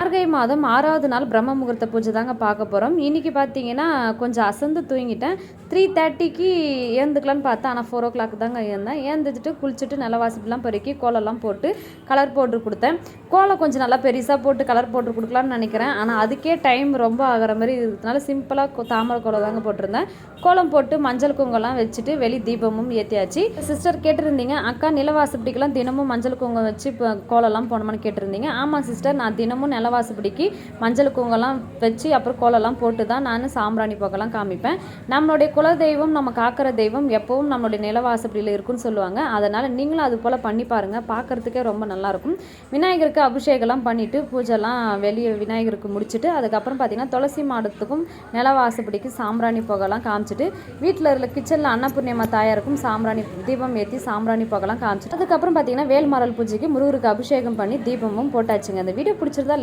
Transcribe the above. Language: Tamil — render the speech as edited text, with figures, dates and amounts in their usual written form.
கார்கை மாதம் 6வது நாள் பிரம்ம முகூர்த்த பூஜை தாங்க பார்க்க போகிறோம். இன்றைக்கி பார்த்தீங்கன்னா கொஞ்சம் அசந்து தூங்கிட்டேன். 3:30க்கு ஏந்துக்கலான்னு பார்த்தேன். ஆனால் 4 o'clock தாங்க ஏந்தேன். ஏந்துட்டு குளிச்சுட்டு நிலவாசப்பெலாம் பெருக்கி கோலம்லாம் போட்டு கலர் பவுட்ரு கொடுத்தேன். கோலம் கொஞ்சம் நல்லா பெருசாக போட்டு கலர் பவுட்ரு கொடுக்கலான்னு நினைக்கிறேன். ஆனால் அதுக்கே டைம் ரொம்ப ஆகிற மாதிரி இருக்கிறதுனால சிம்பிளாக தாமரை கோலம் தாங்க போட்டிருந்தேன். கோலம் போட்டு மஞ்சள் குங்குமம்லாம் வச்சுட்டு வெளி தீபமும் ஏற்றியாச்சு. சிஸ்டர் கேட்டிருந்தீங்க, அக்கா நிலவாசப்படிக்கெல்லாம் தினமும் மஞ்சள் குங்குமம் வச்சு இப்போ கோலம்லாம் போனோமான்னு கேட்டிருந்தீங்க. ஆமாம் சிஸ்டர், நான் தினமும் நிலவாசப்படிக்கு மஞ்சள் குங்குமம்லாம் வச்சு அப்புறம் கோலம்லாம் போட்டு தான் நான் சாம்பிராணி புகைலாம் காமிப்பேன். நம்மளுடைய குலதெய்வம், நம்ம காக்கிற தெய்வம் எப்பவும் நம்மளுடைய நிலவாசப்படியில் இருக்குன்னு சொல்லுவாங்க. அதனால் நீங்களும் அது போல் பண்ணி பாருங்கள், பார்க்குறதுக்கே ரொம்ப நல்லாயிருக்கும். விநாயகருக்கு அபிஷேகம்லாம் பண்ணிவிட்டு பூஜைலாம் வெளியே விநாயகருக்கு முடிச்சுட்டு அதுக்கப்புறம் பார்த்திங்கன்னா துளசி மாடத்துக்கும் நிலவாசப்படிக்கு சாம்பிராணி புகைலாம் காமிச்சிட்டு வீட்டில் இருக்க கிச்சனில் அன்னபூர்ணியம்மா தாயாருக்கும் சாம்பிராணி தீபம் ஏற்றி சாம்பிராணி புகைலாம் காமிச்சிட்டு அதுக்கப்புறம் பார்த்திங்கன்னா வேல்மாரல் பூஜைக்கு முருகருக்கு அபிஷேகம் பண்ணி தீபமும் போட்டாச்சுங்க. அந்த வீடியோ பிடிச்சிருந்தா